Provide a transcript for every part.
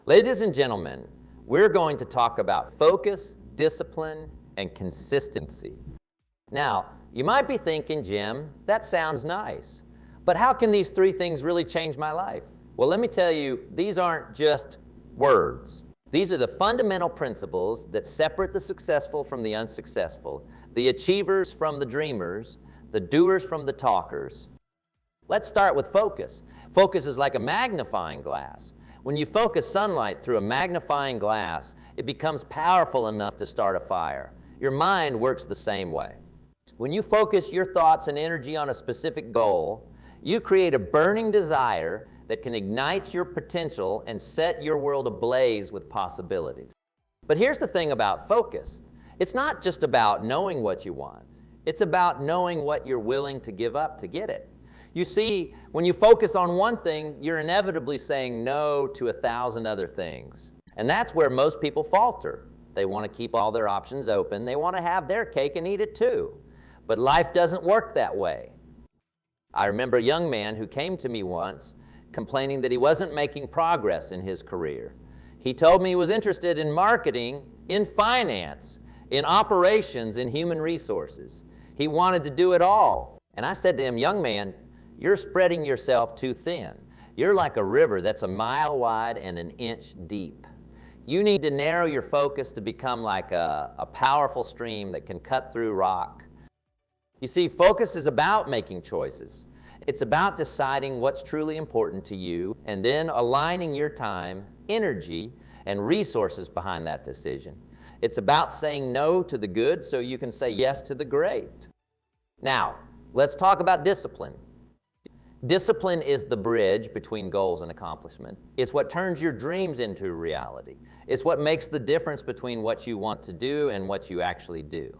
Ladies and gentlemen, we're going to talk about focus, discipline, and consistency. Now, you might be thinking, Jim, that sounds nice, but how can these three things really change my life? Well, let me tell you, these aren't just words. These are the fundamental principles that separate the successful from the unsuccessful, the achievers from the dreamers, the doers from the talkers. Let's start with focus. Focus is like a magnifying glass. When you focus sunlight through a magnifying glass, it becomes powerful enough to start a fire. Your mind works the same way. When you focus your thoughts and energy on a specific goal, you create a burning desire that can ignite your potential and set your world ablaze with possibilities. But here's the thing about focus. It's not just about knowing what you want. It's about knowing what you're willing to give up to get it. You see, when you focus on one thing, you're inevitably saying no to 1,000 other things. And that's where most people falter. They want to keep all their options open. They want to have their cake and eat it too. But life doesn't work that way. I remember a young man who came to me once complaining that he wasn't making progress in his career. He told me he was interested in marketing, in finance, in operations, in human resources. He wanted to do it all. And I said to him, young man, you're spreading yourself too thin. You're like a river that's a mile wide and an inch deep. You need to narrow your focus to become like a powerful stream that can cut through rock. You see, focus is about making choices. It's about deciding what's truly important to you and then aligning your time, energy, and resources behind that decision. It's about saying no to the good so you can say yes to the great. Now, let's talk about discipline. Discipline is the bridge between goals and accomplishment. It's what turns your dreams into reality. It's what makes the difference between what you want to do and what you actually do.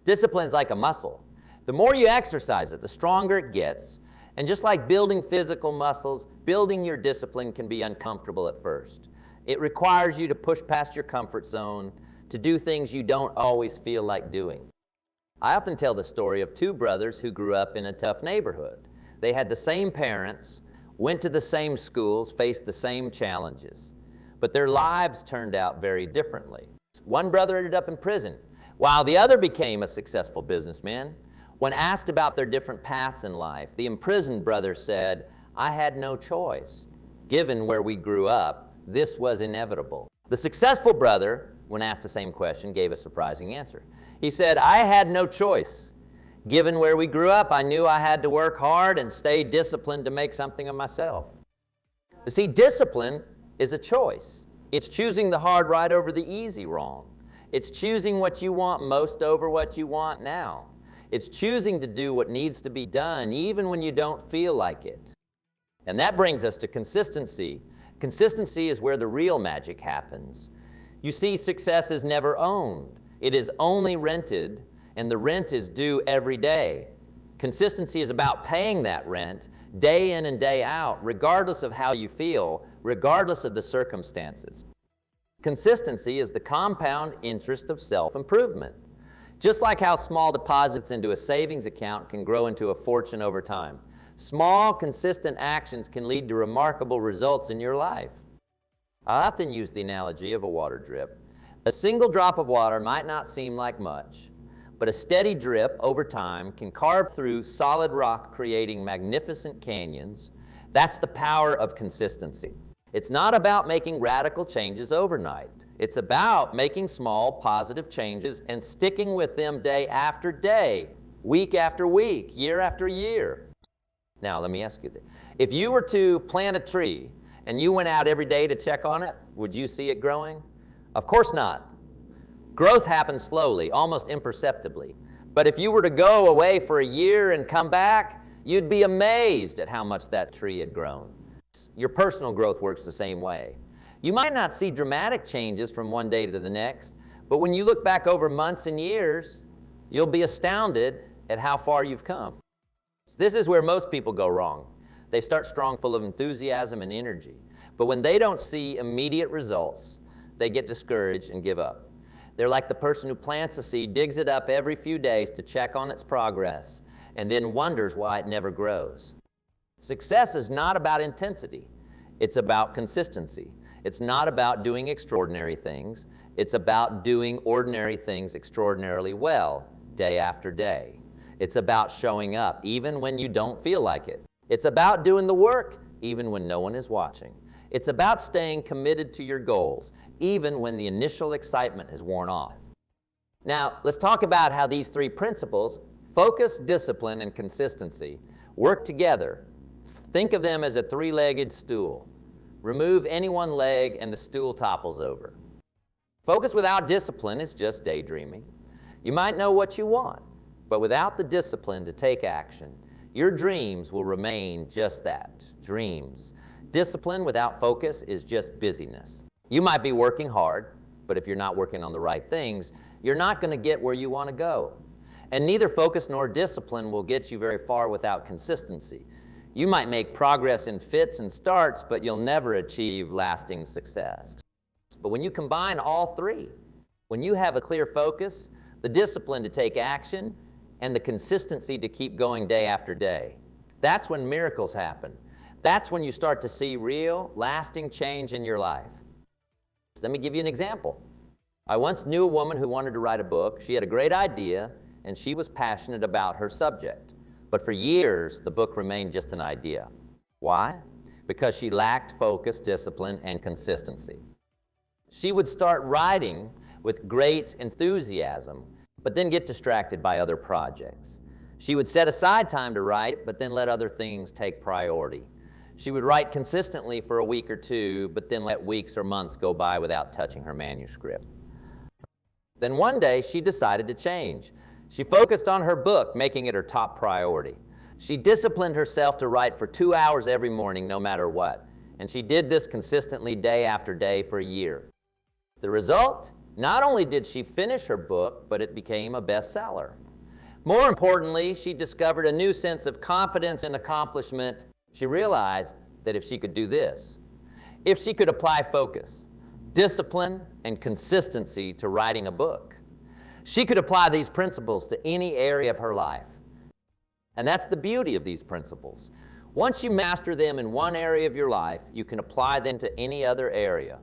Discipline is like a muscle. The more you exercise it, the stronger it gets. And just like building physical muscles, building your discipline can be uncomfortable at first. It requires you to push past your comfort zone, to do things you don't always feel like doing. I often tell the story of two brothers who grew up in a tough neighborhood. They had the same parents, went to the same schools, faced the same challenges. But their lives turned out very differently. One brother ended up in prison, while the other became a successful businessman. When asked about their different paths in life, the imprisoned brother said, "I had no choice. Given where we grew up, this was inevitable." The successful brother, when asked the same question, gave a surprising answer. He said, "I had no choice. Given where we grew up, I knew I had to work hard and stay disciplined to make something of myself." You see, discipline is a choice. It's choosing the hard right over the easy wrong. It's choosing what you want most over what you want now. It's choosing to do what needs to be done even when you don't feel like it. And that brings us to consistency. Consistency is where the real magic happens. You see, success is never owned. It is only rented, and the rent is due every day. Consistency is about paying that rent day in and day out, regardless of how you feel, regardless of the circumstances. Consistency is the compound interest of self-improvement. Just like how small deposits into a savings account can grow into a fortune over time, small, consistent actions can lead to remarkable results in your life. I often use the analogy of a water drip. A single drop of water might not seem like much, but a steady drip over time can carve through solid rock, creating magnificent canyons. That's the power of consistency. It's not about making radical changes overnight. It's about making small, positive changes and sticking with them day after day, week after week, year after year. Now, let me ask you this. If you were to plant a tree and you went out every day to check on it, would you see it growing? Of course not. Growth happens slowly, almost imperceptibly. But if you were to go away for a year and come back, you'd be amazed at how much that tree had grown. Your personal growth works the same way. You might not see dramatic changes from one day to the next, but when you look back over months and years, you'll be astounded at how far you've come. This is where most people go wrong. They start strong, full of enthusiasm and energy, but when they don't see immediate results, they get discouraged and give up. They're like the person who plants a seed, digs it up every few days to check on its progress, and then wonders why it never grows. Success is not about intensity. It's about consistency. It's not about doing extraordinary things. It's about doing ordinary things extraordinarily well, day after day. It's about showing up, even when you don't feel like it. It's about doing the work, even when no one is watching. It's about staying committed to your goals, even when the initial excitement has worn off. Now, let's talk about how these three principles, focus, discipline, and consistency, work together. Think of them as a three-legged stool. Remove any one leg and the stool topples over. Focus without discipline is just daydreaming. You might know what you want, but without the discipline to take action, your dreams will remain just that, dreams. Discipline without focus is just busyness. You might be working hard, but if you're not working on the right things, you're not going to get where you want to go. And neither focus nor discipline will get you very far without consistency. You might make progress in fits and starts, but you'll never achieve lasting success. But when you combine all three, when you have a clear focus, the discipline to take action, and the consistency to keep going day after day, that's when miracles happen. That's when you start to see real, lasting change in your life. Let me give you an example. I once knew a woman who wanted to write a book. She had a great idea, and she was passionate about her subject. But for years, the book remained just an idea. Why? Because she lacked focus, discipline, and consistency. She would start writing with great enthusiasm, but then get distracted by other projects. She would set aside time to write, but then let other things take priority. She would write consistently for a week or two, but then let weeks or months go by without touching her manuscript. Then one day, she decided to change. She focused on her book, making it her top priority. She disciplined herself to write for 2 hours every morning, no matter what. And she did this consistently day after day for a year. The result? Not only did she finish her book, but it became a bestseller. More importantly, she discovered a new sense of confidence and accomplishment. She realized that if she could do this, if she could apply focus, discipline, and consistency to writing a book, she could apply these principles to any area of her life. And that's the beauty of these principles. Once you master them in one area of your life, you can apply them to any other area.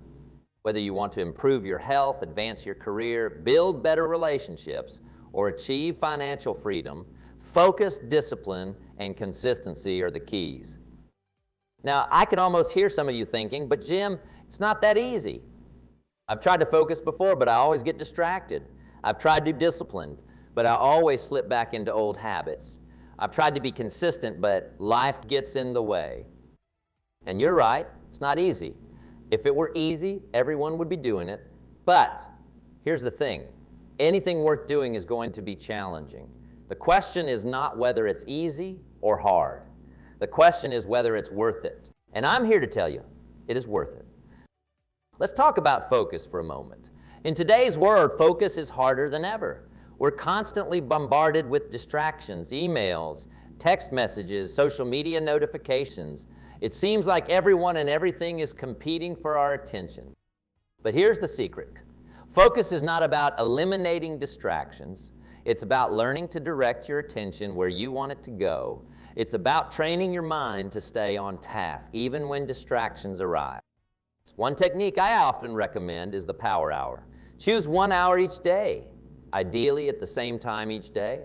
Whether you want to improve your health, advance your career, build better relationships, or achieve financial freedom, focus, discipline, and consistency are the keys. Now, I can almost hear some of you thinking, but Jim, it's not that easy. I've tried to focus before, but I always get distracted. I've tried to be disciplined, but I always slip back into old habits. I've tried to be consistent, but life gets in the way. And you're right, it's not easy. If it were easy, everyone would be doing it. But here's the thing. Anything worth doing is going to be challenging. The question is not whether it's easy or hard. The question is whether it's worth it. And I'm here to tell you, it is worth it. Let's talk about focus for a moment. In today's world, focus is harder than ever. We're constantly bombarded with distractions, emails, text messages, social media notifications. It seems like everyone and everything is competing for our attention. But here's the secret. Focus is not about eliminating distractions. It's about learning to direct your attention where you want it to go. It's about training your mind to stay on task, even when distractions arrive. One technique I often recommend is the power hour. Choose 1 hour each day, ideally at the same time each day,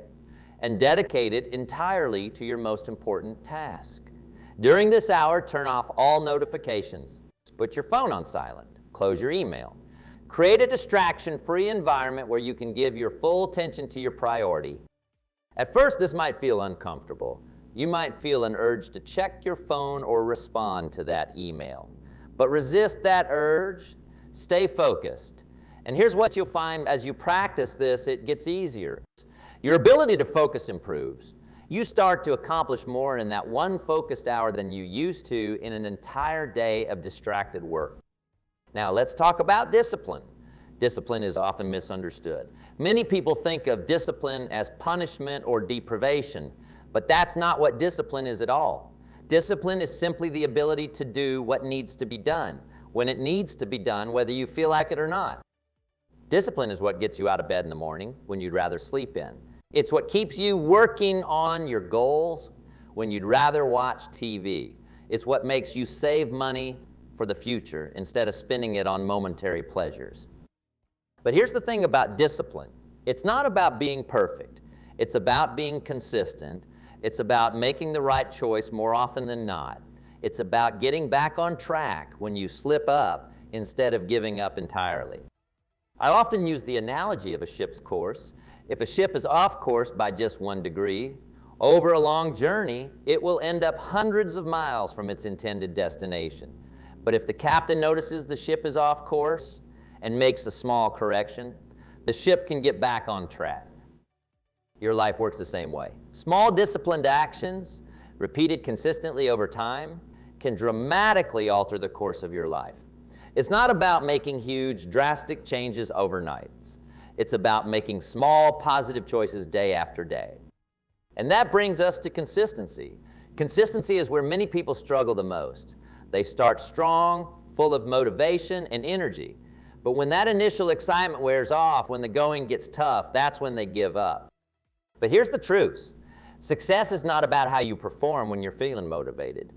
and dedicate it entirely to your most important task. During this hour, turn off all notifications. Put your phone on silent. Close your email. Create a distraction-free environment where you can give your full attention to your priority. At first, this might feel uncomfortable. You might feel an urge to check your phone or respond to that email. But resist that urge. Stay focused. And here's what you'll find as you practice this, it gets easier. Your ability to focus improves. You start to accomplish more in that one focused hour than you used to in an entire day of distracted work. Now, let's talk about discipline. Discipline is often misunderstood. Many people think of discipline as punishment or deprivation, but that's not what discipline is at all. Discipline is simply the ability to do what needs to be done, when it needs to be done, whether you feel like it or not. Discipline is what gets you out of bed in the morning when you'd rather sleep in. It's what keeps you working on your goals when you'd rather watch TV. It's what makes you save money for the future instead of spending it on momentary pleasures. But here's the thing about discipline. It's not about being perfect. It's about being consistent. It's about making the right choice more often than not. It's about getting back on track when you slip up instead of giving up entirely. I often use the analogy of a ship's course. If a ship is off course by just 1 degree, over a long journey, it will end up hundreds of miles from its intended destination. But if the captain notices the ship is off course and makes a small correction, the ship can get back on track. Your life works the same way. Small disciplined actions, repeated consistently over time, can dramatically alter the course of your life. It's not about making huge, drastic changes overnight. It's about making small, positive choices day after day. And that brings us to consistency. Consistency is where many people struggle the most. They start strong, full of motivation and energy. But when that initial excitement wears off, when the going gets tough, that's when they give up. But here's the truth. Success is not about how you perform when you're feeling motivated.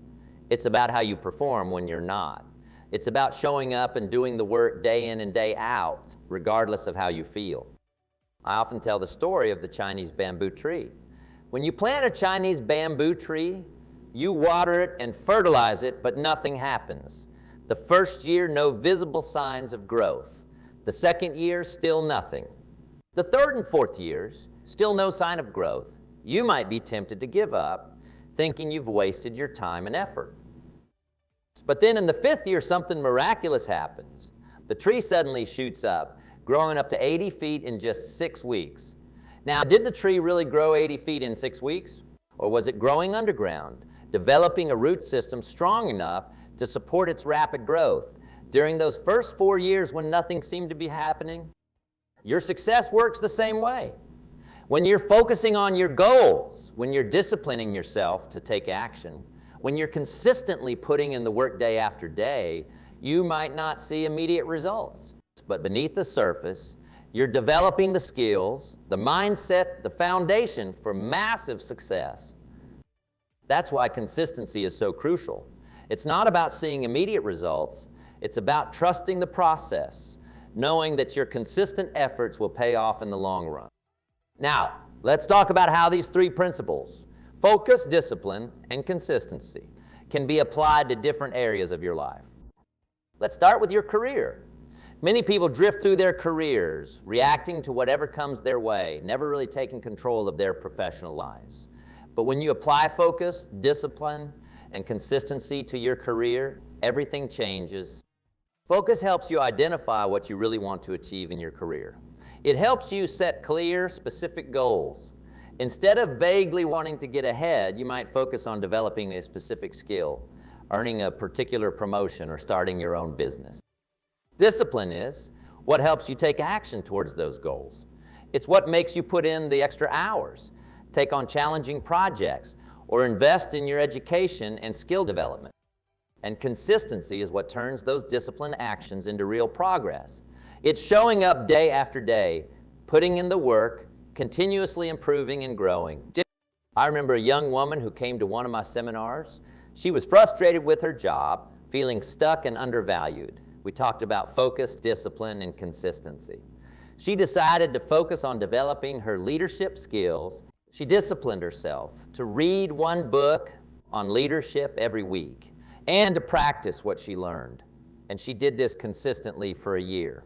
It's about how you perform when you're not. It's about showing up and doing the work day in and day out, regardless of how you feel. I often tell the story of the Chinese bamboo tree. When you plant a Chinese bamboo tree, you water it and fertilize it, but nothing happens. The first year, no visible signs of growth. The second year, still nothing. The third and fourth years, still no sign of growth. You might be tempted to give up, thinking you've wasted your time and effort. But then in the fifth year, something miraculous happens. The tree suddenly shoots up, growing up to 80 feet in just 6 weeks. Now, did the tree really grow 80 feet in 6 weeks? Or was it growing underground, developing a root system strong enough to support its rapid growth? During those first 4 years when nothing seemed to be happening, your success works the same way. When you're focusing on your goals, when you're disciplining yourself to take action, when you're consistently putting in the work day after day, you might not see immediate results. But beneath the surface, you're developing the skills, the mindset, the foundation for massive success. That's why consistency is so crucial. It's not about seeing immediate results. It's about trusting the process, knowing that your consistent efforts will pay off in the long run. Now, let's talk about how these 3 principles, focus, discipline, and consistency, can be applied to different areas of your life. Let's start with your career. Many people drift through their careers, reacting to whatever comes their way, never really taking control of their professional lives. But when you apply focus, discipline, and consistency to your career, everything changes. Focus helps you identify what you really want to achieve in your career. It helps you set clear, specific goals. Instead of vaguely wanting to get ahead, you might focus on developing a specific skill, earning a particular promotion, or starting your own business. Discipline is what helps you take action towards those goals. It's what makes you put in the extra hours, take on challenging projects, or invest in your education and skill development. And consistency is what turns those disciplined actions into real progress. It's showing up day after day, putting in the work, continuously improving and growing. I remember a young woman who came to one of my seminars. She was frustrated with her job, feeling stuck and undervalued. We talked about focus, discipline, and consistency. She decided to focus on developing her leadership skills. She disciplined herself to read 1 book on leadership every week and to practice what she learned. And she did this consistently for a year.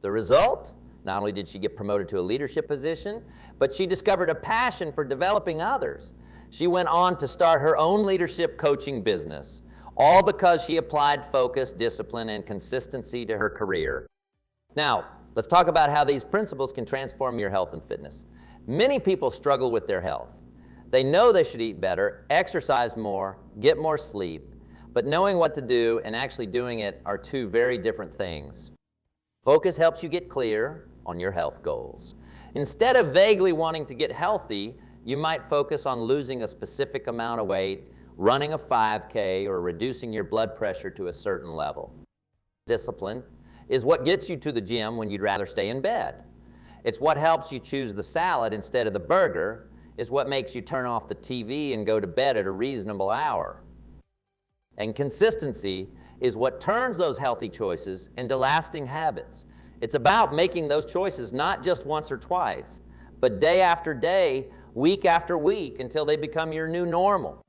The result? Not only did she get promoted to a leadership position, but she discovered a passion for developing others. She went on to start her own leadership coaching business, all because she applied focus, discipline, and consistency to her career. Now, let's talk about how these principles can transform your health and fitness. Many people struggle with their health. They know they should eat better, exercise more, get more sleep, but knowing what to do and actually doing it are 2 very different things. Focus helps you get clear on your health goals. Instead of vaguely wanting to get healthy, you might focus on losing a specific amount of weight, running a 5K, or reducing your blood pressure to a certain level. Discipline is what gets you to the gym when you'd rather stay in bed. It's what helps you choose the salad instead of the burger. It's what makes you turn off the TV and go to bed at a reasonable hour. And consistency is what turns those healthy choices into lasting habits. It's about making those choices not just once or twice, but day after day, week after week, until they become your new normal.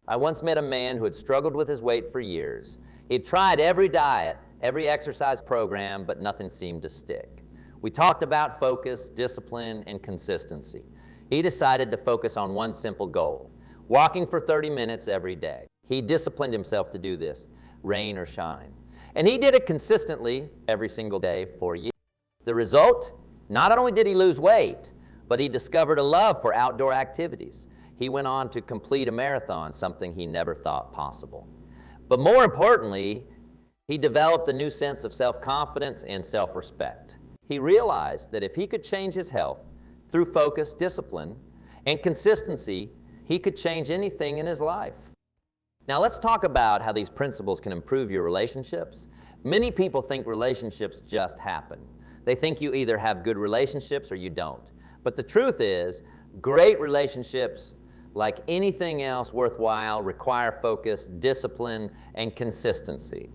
I once met a man who had struggled with his weight for years. He'd tried every diet, every exercise program, but nothing seemed to stick. We talked about focus, discipline, and consistency. He decided to focus on one simple goal: walking for 30 minutes every day. He disciplined himself to do this, rain or shine. And he did it consistently every single day for years. The result? Not only did he lose weight, but he discovered a love for outdoor activities. He went on to complete a marathon, something he never thought possible. But more importantly, he developed a new sense of self-confidence and self-respect. He realized that if he could change his health through focus, discipline, and consistency, he could change anything in his life. Now let's talk about how these principles can improve your relationships. Many people think relationships just happen. They think you either have good relationships or you don't. But the truth is, great relationships, like anything else worthwhile, require focus, discipline, and consistency.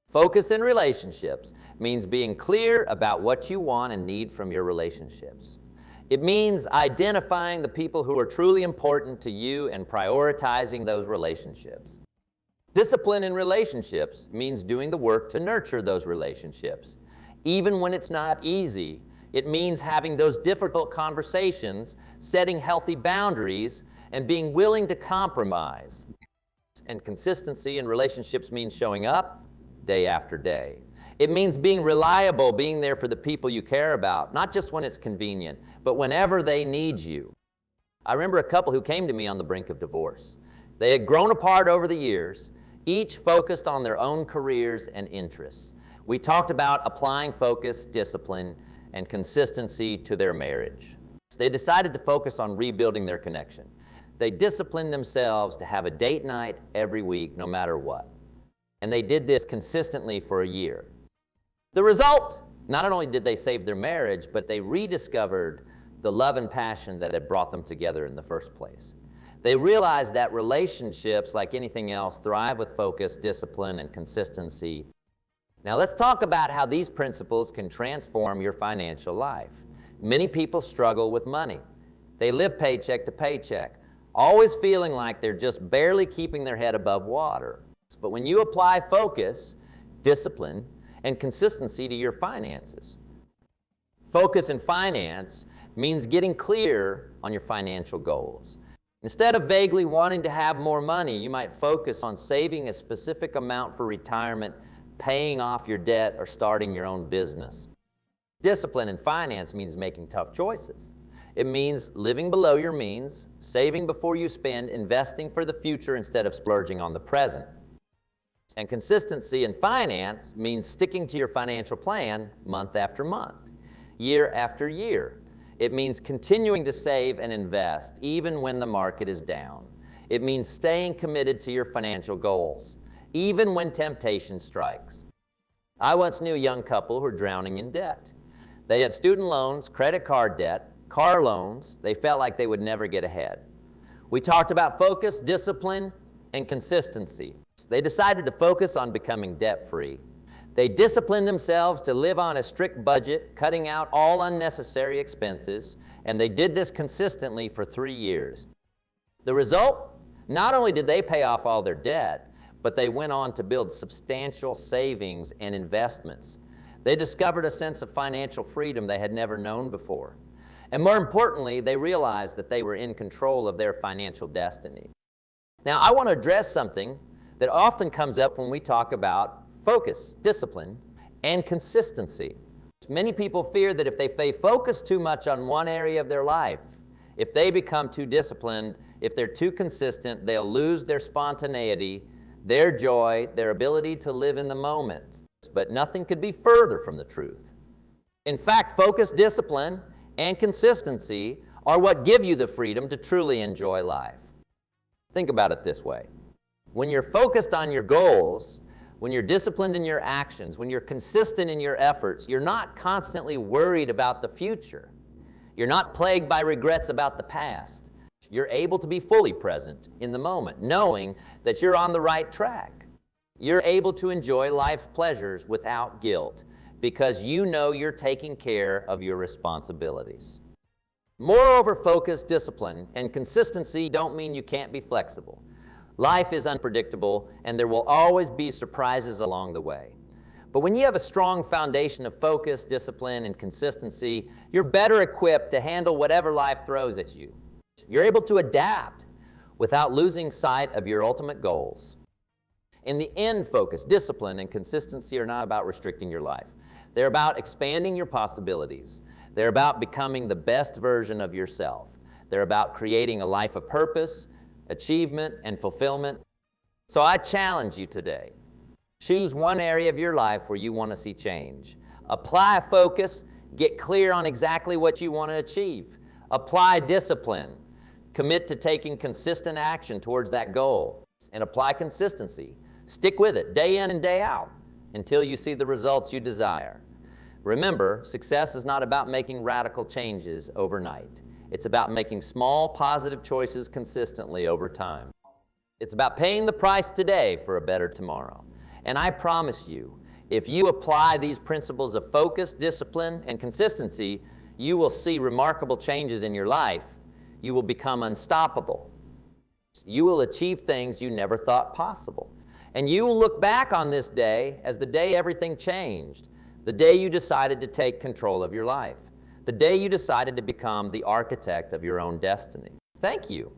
Focus in relationships means being clear about what you want and need from your relationships. It means identifying the people who are truly important to you and prioritizing those relationships. Discipline in relationships means doing the work to nurture those relationships. Even when it's not easy, it means having those difficult conversations, setting healthy boundaries, and being willing to compromise. And consistency in relationships means showing up day after day. It means being reliable, being there for the people you care about, not just when it's convenient, but whenever they need you. I remember a couple who came to me on the brink of divorce. They had grown apart over the years, each focused on their own careers and interests. We talked about applying focus, discipline, and consistency to their marriage. They decided to focus on rebuilding their connection. They disciplined themselves to have a date night every week, no matter what. And they did this consistently for a year. The result, not only did they save their marriage, but they rediscovered the love and passion that had brought them together in the first place. They realized that relationships, like anything else, thrive with focus, discipline, and consistency. Now let's talk about how these principles can transform your financial life. Many people struggle with money. They live paycheck to paycheck, always feeling like they're just barely keeping their head above water. But when you apply focus, discipline, and consistency to your finances. Focus in finance means getting clear on your financial goals. Instead of vaguely wanting to have more money, you might focus on saving a specific amount for retirement, paying off your debt, or starting your own business. Discipline in finance means making tough choices. It means living below your means, saving before you spend, investing for the future instead of splurging on the present. And consistency in finance means sticking to your financial plan month after month, year after year. It means continuing to save and invest even when the market is down. It means staying committed to your financial goals, even when temptation strikes. I once knew a young couple who were drowning in debt. They had student loans, credit card debt, car loans. They felt like they would never get ahead. We talked about focus, discipline, and consistency. They decided to focus on becoming debt-free. They disciplined themselves to live on a strict budget, cutting out all unnecessary expenses, and they did this consistently for 3 years. The result? Not only did they pay off all their debt, but they went on to build substantial savings and investments. They discovered a sense of financial freedom they had never known before. And more importantly, they realized that they were in control of their financial destiny. Now, I want to address something that often comes up when we talk about focus, discipline, and consistency. Many people fear that if they focus too much on one area of their life, if they become too disciplined, if they're too consistent, they'll lose their spontaneity, their joy, their ability to live in the moment. But nothing could be further from the truth. In fact, focus, discipline, and consistency are what give you the freedom to truly enjoy life. Think about it this way. When you're focused on your goals, when you're disciplined in your actions, when you're consistent in your efforts, you're not constantly worried about the future. You're not plagued by regrets about the past. You're able to be fully present in the moment, knowing that you're on the right track. You're able to enjoy life's pleasures without guilt because you know you're taking care of your responsibilities. Moreover, focus, discipline, and consistency don't mean you can't be flexible. Life is unpredictable, and there will always be surprises along the way. But when you have a strong foundation of focus, discipline, and consistency, you're better equipped to handle whatever life throws at you. You're able to adapt without losing sight of your ultimate goals. In the end, focus, discipline, and consistency are not about restricting your life. They're about expanding your possibilities. They're about becoming the best version of yourself. They're about creating a life of purpose, achievement, and fulfillment. So I challenge you today. Choose one area of your life where you want to see change. Apply focus, get clear on exactly what you want to achieve. Apply discipline, commit to taking consistent action towards that goal, and apply consistency. Stick with it day in and day out until you see the results you desire. Remember, success is not about making radical changes overnight. It's about making small, positive choices consistently over time. It's about paying the price today for a better tomorrow. And I promise you, if you apply these principles of focus, discipline, and consistency, you will see remarkable changes in your life. You will become unstoppable. You will achieve things you never thought possible. And you will look back on this day as the day everything changed, the day you decided to take control of your life, the day you decided to become the architect of your own destiny. Thank you.